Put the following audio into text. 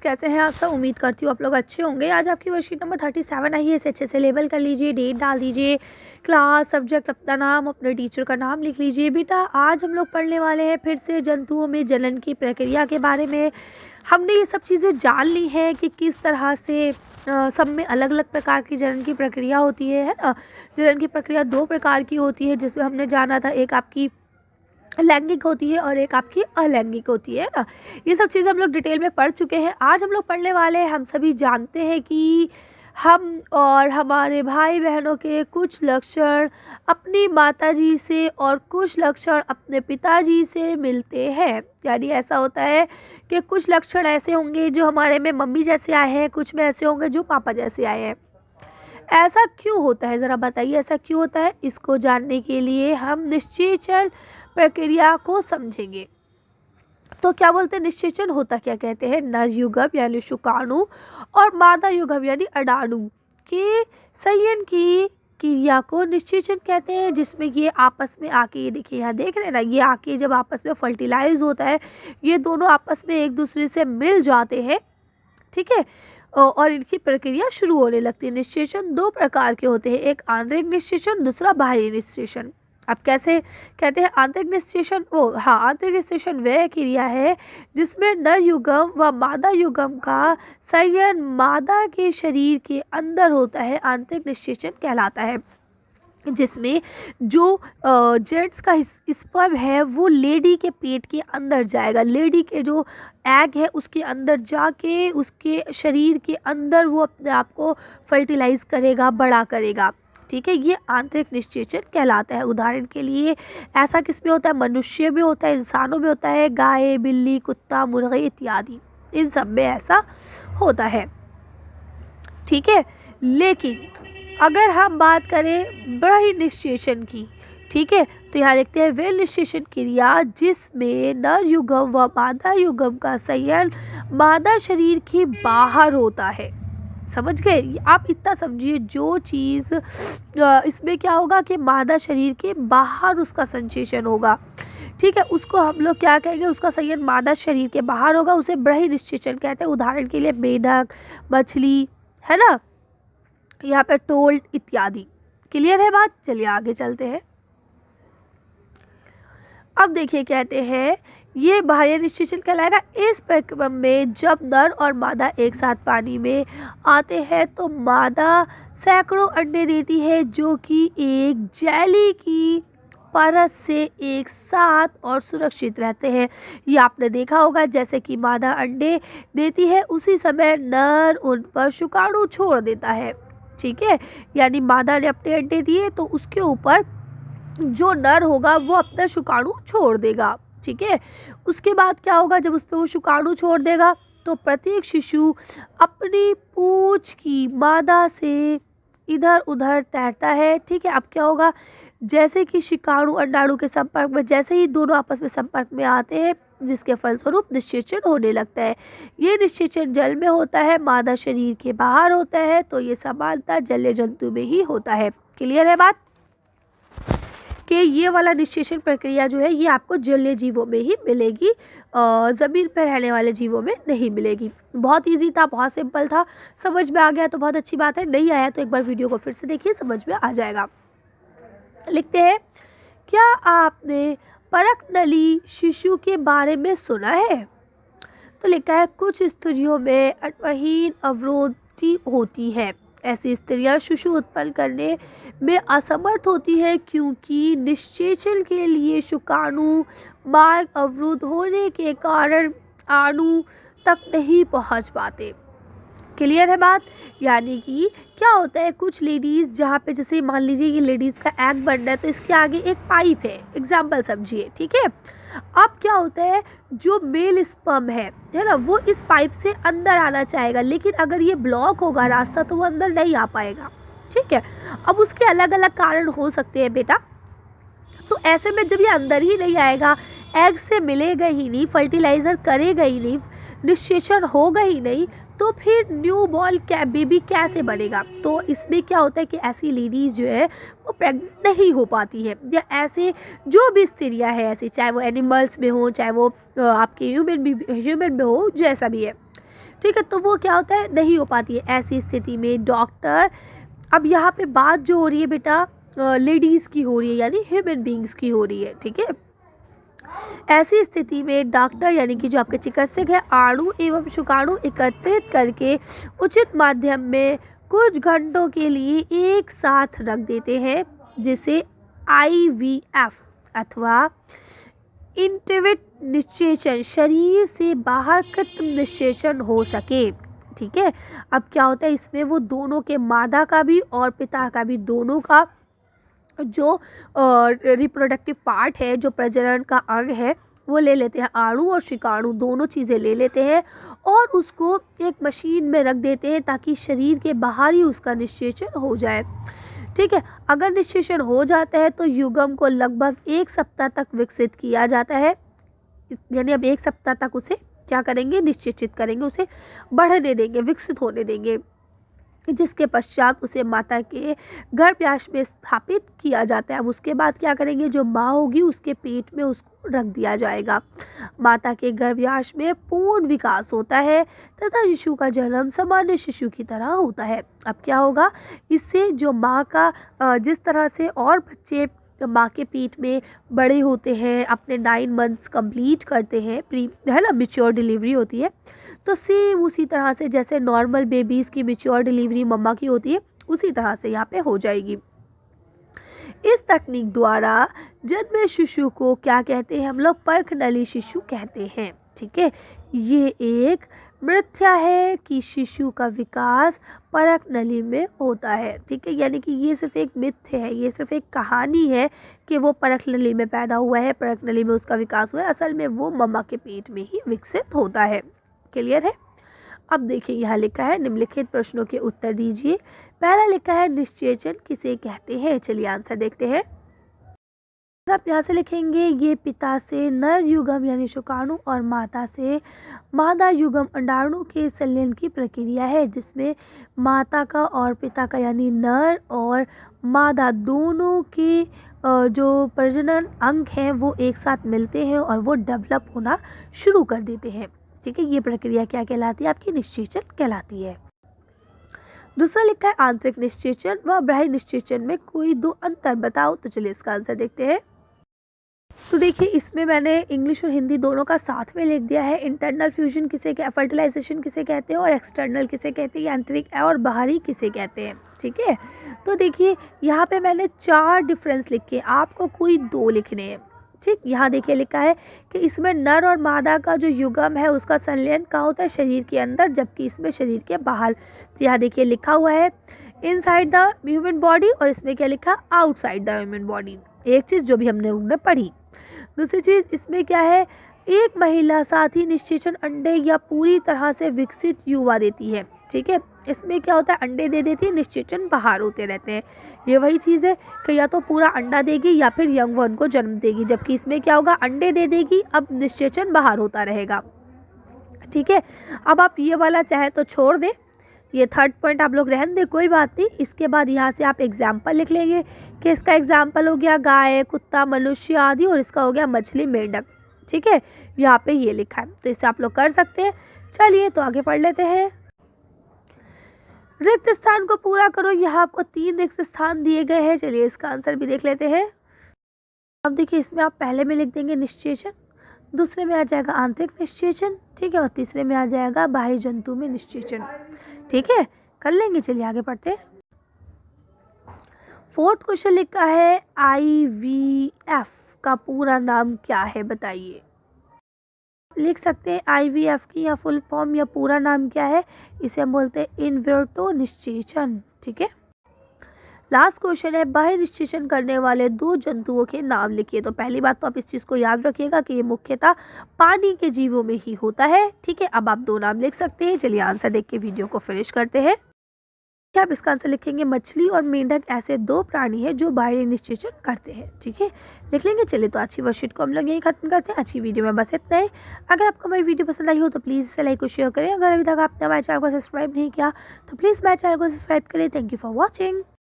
कैसे हैं आप सब। उम्मीद करती हूँ आप लोग अच्छे होंगे। आज आपकी वर्कशीट नंबर 37 आई है। इसे अच्छे से लेबल कर लीजिए, डेट डाल दीजिए, क्लास, सब्जेक्ट, अपना नाम, अपने टीचर का नाम लिख लीजिए। बेटा आज हम लोग पढ़ने वाले हैं फिर से जंतुओं में जनन की प्रक्रिया के बारे में। हमने ये सब चीज़ें जान ली हैं कि किस तरह से सब में अलग अलग प्रकार की जनन की प्रक्रिया होती है ना। जनन की प्रक्रिया 2 प्रकार की होती है, जिसमें हमने जाना था एक आपकी लैंगिक होती है और एक आपकी अलैंगिक होती है ना। ये सब चीज़ें हम लोग डिटेल में पढ़ चुके हैं। आज हम लोग पढ़ने वाले हैं। हम सभी जानते हैं कि हम और हमारे भाई बहनों के कुछ लक्षण अपनी माताजी से और कुछ लक्षण अपने पिताजी से मिलते हैं। यानी ऐसा होता है कि कुछ लक्षण ऐसे होंगे जो हमारे में मम्मी जैसे आए हैं, कुछ में ऐसे होंगे जो पापा जैसे आए हैं। ऐसा क्यों होता है, ज़रा बताइए ऐसा क्यों होता है। इसको जानने के लिए हम निश्चेचन प्रक्रिया को समझेंगे। तो क्या बोलते हैं निश्चेचन होता क्या कहते हैं, नर युगम यानी शुक्राणु और मादा युगम यानी अंडाणु के संयन की क्रिया को निश्चेचन कहते हैं। जिसमें ये आपस में आके, ये देखिए यहाँ देख रहे हैं ना, ये आके जब आपस में फर्टिलाइज होता है, ये दोनों आपस में एक दूसरे से मिल जाते हैं, ठीक है, और इनकी प्रक्रिया शुरू होने लगती है। निश्चेचन 2 प्रकार के होते हैं, एक आंतरिक निश्चेचन, दूसरा बाहरी निश्चेचन। अब कैसे कहते हैं आंतरिक निश्चेचन, आंतरिक निश्चेचन वह क्रिया है जिसमें नर युगम व मादा युगम का संयन मादा के शरीर के अंदर होता है, आंतरिक निश्चेचन कहलाता है। जिसमें जो जेंट्स का स्पर्म है वो लेडी के पेट के अंदर जाएगा, लेडी के जो एग है उसके अंदर जाके उसके शरीर के अंदर वो अपने आप को फर्टिलाइज करेगा, बड़ा करेगा, ठीक है। ये आंतरिक निश्चेचन कहलाता है। उदाहरण के लिए ऐसा किस में होता है, मनुष्य में होता है, इंसानों में होता है, गाय, बिल्ली, कुत्ता, मुर्गे इत्यादि, इन सब में ऐसा होता है, ठीक है। लेकिन अगर हम बात करें बाह्य निश्चेचन की, ठीक है, तो यहाँ लिखते हैं वे निश्चेचन क्रिया जिसमें नर युगम व मादा युगम का संयन मादा शरीर के बाहर होता है। समझ गए आप, इतना समझिए। जो चीज़ इसमें क्या होगा कि मादा शरीर के बाहर उसका संचेचन होगा, ठीक है, उसको हम लोग क्या कहेंगे, उसका संयन मादा शरीर के बाहर होगा, उसे बाह्य निश्चेचन कहते हैं। उदाहरण के लिए मेढक, मछली, है ना, यहाँ पे टोल्ड इत्यादि। क्लियर है बात, चलिए आगे चलते हैं। अब देखिए कहते हैं ये बाह्य निश्चेचन कहलाएगा। इस प्रक्रिया में जब नर और मादा एक साथ पानी में आते हैं तो मादा सैकड़ों अंडे देती है जो कि एक जेली की परत से एक साथ और सुरक्षित रहते हैं। ये आपने देखा होगा, जैसे कि मादा अंडे देती है उसी समय नर उन पर शुक्राणु छोड़ देता है, ठीक है। यानी मादा ने अपने अंडे दिए तो उसके ऊपर जो नर होगा वो अपना शुक्राणु छोड़ देगा, ठीक है। उसके बाद क्या होगा, जब उस पर वो शुक्राणु छोड़ देगा तो प्रत्येक शिशु अपनी पूंछ की मादा से इधर उधर तैरता है, ठीक है। अब क्या होगा, जैसे कि शुक्राणु अंडाणु के संपर्क में, जैसे ही दोनों आपस में संपर्क में आते हैं, जिसके फलस्वरूप निश्चेचन होने लगता है। ये निश्चेचन जल में होता है, मादा शरीर के बाहर होता है, तो ये समानता जलीय जंतु में ही होता है। क्लियर है बात कि ये वाला निश्चेचन प्रक्रिया जो है ये आपको जलीय जीवों में ही मिलेगी, ज़मीन पर रहने वाले जीवों में नहीं मिलेगी। बहुत इजी था, बहुत सिंपल था, समझ में आ गया तो बहुत अच्छी बात है, नहीं आया तो एक बार वीडियो को फिर से देखिए, समझ में आ जाएगा। लिखते हैं क्या आपने परक नली शिशु के बारे में सुना है। तो लिखा है कुछ स्त्रियों में अंडहीन अवरोधी होती है। ऐसी स्त्रियां शिशु उत्पन्न करने में असमर्थ होती है क्योंकि निश्चेचन के लिए शुक्राणु मार्ग अवरुद्ध होने के कारण अणु तक नहीं पहुंच पाते। क्लियर है बात। यानी कि क्या होता है, कुछ लेडीज़ जहाँ पे जैसे मान लीजिए ये लेडीज़ का एग बन रहा है तो इसके आगे एक पाइप है, एग्जाम्पल समझिए, ठीक है। अब क्या होता है, जो मेल स्पर्म है ना, वो इस पाइप से अंदर आना चाहेगा, लेकिन अगर ये ब्लॉक होगा रास्ता तो वो अंदर नहीं आ पाएगा, ठीक है। अब उसके अलग अलग कारण हो सकते हैं बेटा, तो ऐसे में जब ये अंदर ही नहीं आएगा, एग से मिलेगा ही नहीं, फर्टिलाइज़र करेगा ही नहीं, निश्चेचन होगा ही नहीं, तो फिर न्यू बॉर्न बेबी कैसे बनेगा। तो इसमें क्या होता है कि ऐसी लेडीज़ जो है वो प्रेग्नेंट नहीं हो पाती है, या ऐसे जो भी स्त्रियाँ हैं ऐसी, चाहे वो एनिमल्स में हो, चाहे वो आपके ह्यूमन में हो, जैसा भी है, ठीक है, तो वो क्या होता है, नहीं हो पाती है। ऐसी स्थिति में डॉक्टर, अब यहाँ पे बात जो हो रही है बेटा लेडीज़ की हो रही है, यानी ह्यूमन बींग्स की हो रही है, ठीक है। ऐसी स्थिति में डॉक्टर यानी कि जो आपके चिकित्सक है आणु एवं शुक्राणु एकत्रित करके उचित माध्यम में कुछ घंटों के लिए एक साथ रख देते हैं, जिसे IVF अथवा इंटिविट निषेचन, शरीर से बाहर कृत्रिम निषेचन हो सके। ठीक है, अब क्या होता है इसमें, वो दोनों के, मादा का भी और पिता का भी, दोनों का जो रिप्रोडक्टिव पार्ट है, जो प्रजनन का अंग है, वो ले लेते हैं, आणु और शुक्राणु दोनों चीज़ें ले लेते हैं और उसको एक मशीन में रख देते हैं ताकि शरीर के बाहर ही उसका निषेचन हो जाए। ठीक है, अगर निषेचन हो जाता है तो युग्म को लगभग 1 सप्ताह तक विकसित किया जाता है, यानी अब 1 सप्ताह तक उसे क्या करेंगे, निषेचित करेंगे, उसे बढ़ने देंगे, विकसित होने देंगे, जिसके पश्चात उसे माता के गर्भाशय में स्थापित किया जाता है। अब उसके बाद क्या करेंगे, जो माँ होगी उसके पेट में उसको रख दिया जाएगा। माता के गर्भाशय में पूर्ण विकास होता है तथा शिशु का जन्म सामान्य शिशु की तरह होता है। अब क्या होगा, इससे जो माँ का जिस तरह से और बच्चे माँ के पेट में बड़े होते हैं, अपने 9 मंथ्स कंप्लीट करते हैं, प्री है ना, मैच्योर डिलीवरी होती है, तो सेम उसी तरह से जैसे नॉर्मल बेबीज़ की मैच्योर डिलीवरी मम्मा की होती है, उसी तरह से यहाँ पे हो जाएगी। इस तकनीक द्वारा जन्मे शिशु को क्या कहते हैं हम लोग, परखनली शिशु कहते हैं। ठीक है, ये एक मिथ्या है कि शिशु का विकास परक नली में होता है। ठीक है, यानी कि ये सिर्फ एक मिथ्य है, ये सिर्फ एक कहानी है कि वो परक नली में पैदा हुआ है, परक नली में उसका विकास हुआ है, असल में वो मम्मा के पेट में ही विकसित होता है। क्लियर है। अब देखिए यहाँ लिखा है, निम्नलिखित प्रश्नों के उत्तर दीजिए। पहला लिखा है निषेचन किसे कहते हैं, चलिए आंसर देखते हैं। आप यहाँ से लिखेंगे, ये पिता से नर युग्म यानी शुक्राणु और माता से मादा युग्म अंडाणु के संलयन की प्रक्रिया है, जिसमें माता का और पिता का यानी नर और मादा दोनों के जो प्रजनन अंग हैं वो एक साथ मिलते हैं और वो डेवलप होना शुरू कर देते हैं। ठीक है, ये प्रक्रिया क्या कहलाती है, आपकी निषेचन कहलाती है। दूसरा लिखा है आंतरिक निषेचन व बाह्य निषेचन में कोई 2 अंतर बताओ, तो चलिए इसका आंसर देखते हैं। तो देखिए इसमें मैंने इंग्लिश और हिंदी दोनों का साथ में लिख दिया है। इंटरनल फ्यूजन किसे फर्टिलाइजेशन किसे कहते हैं और एक्सटर्नल किसे कहते हैं, आंतरिक और बाहरी किसे कहते हैं। ठीक है, तो देखिए यहाँ पे मैंने 4 डिफरेंस लिखे, आपको कोई 2 लिखने हैं। ठीक, यहाँ देखिए लिखा है कि इसमें नर और मादा का जो युग्म है उसका संलयन कहाँ होता है, शरीर के अंदर, जबकि इसमें शरीर के बाहर। तो यहाँ देखिए लिखा हुआ है इनसाइड द ह्यूमन बॉडी और इसमें क्या लिखा, आउटसाइड द ह्यूमन बॉडी। एक चीज़ जो भी हमने पढ़ी। दूसरी चीज़ इसमें क्या है, एक महिला साथ ही निषेचन अंडे या पूरी तरह से विकसित युवा देती है। ठीक है, इसमें क्या होता है, अंडे दे देती है, निषेचन बाहर होते रहते हैं। ये वही चीज़ है कि या तो पूरा अंडा देगी या फिर यंग वन को जन्म देगी, जबकि इसमें क्या होगा, अंडे दे देगी, अब निषेचन बाहर होता रहेगा। ठीक है, अब आप ये वाला चाहे तो छोड़ दें, ये 3rd पॉइंट आप लोग रहने दें, कोई बात नहीं। इसके बाद यहाँ से आप एग्जाम्पल लिख लेंगे कि इसका एग्जाम्पल हो गया गाय, कुत्ता, मनुष्य आदि, और इसका हो गया मछली, मेंढक। ठीक है, यहाँ पे ये लिखा है, तो इससे आप लोग कर सकते हैं। चलिए तो आगे पढ़ लेते हैं। रिक्त स्थान को पूरा करो, यहाँ आपको 3 रिक्त स्थान दिए गए हैं। चलिए इसका आंसर भी देख लेते हैं। अब देखिए इसमें आप पहले में लिख देंगे निषेचन, दूसरे में आ जाएगा आंतरिक निषेचन, ठीक है, और तीसरे में आ जाएगा बाह्य जंतु में निषेचन। ठीक है, कर लेंगे। चलिए आगे पढ़ते हैं। 4th क्वेश्चन लिखा है IVF का पूरा नाम क्या है, बताइए। लिख सकते हैं IVF की या फुल फॉर्म या पूरा नाम क्या है, इसे हम बोलते हैं इन विट्रो निषेचन। ठीक है, लास्ट क्वेश्चन है बाह्य निषेचन करने वाले 2 जंतुओं के नाम लिखिए। तो पहली बात तो आप इस चीज़ को याद रखिएगा कि ये मुख्यतः पानी के जीवों में ही होता है। ठीक है, अब आप 2 नाम लिख सकते हैं। चलिए आंसर देख के वीडियो को फिनिश करते हैं। क्या आप इसका आंसर लिखेंगे, मछली और मेंढक ऐसे 2 प्राणी हैं जो बाह्य निषेचन करते हैं। ठीक है, लिख लेंगे। चलिए तो अच्छी वर्कशीट को हम लोग यहीं खत्म करते हैं। अच्छी वीडियो में बस इतना ही। अगर आपको हमारी वीडियो पसंद आई हो तो प्लीज़ इसे लाइक और शेयर करें। अगर अभी तक आपने हमारे चैनल को सब्सक्राइब नहीं किया तो प्लीज़ हमारे चैनल को सब्सक्राइब करें। Thank you for watching.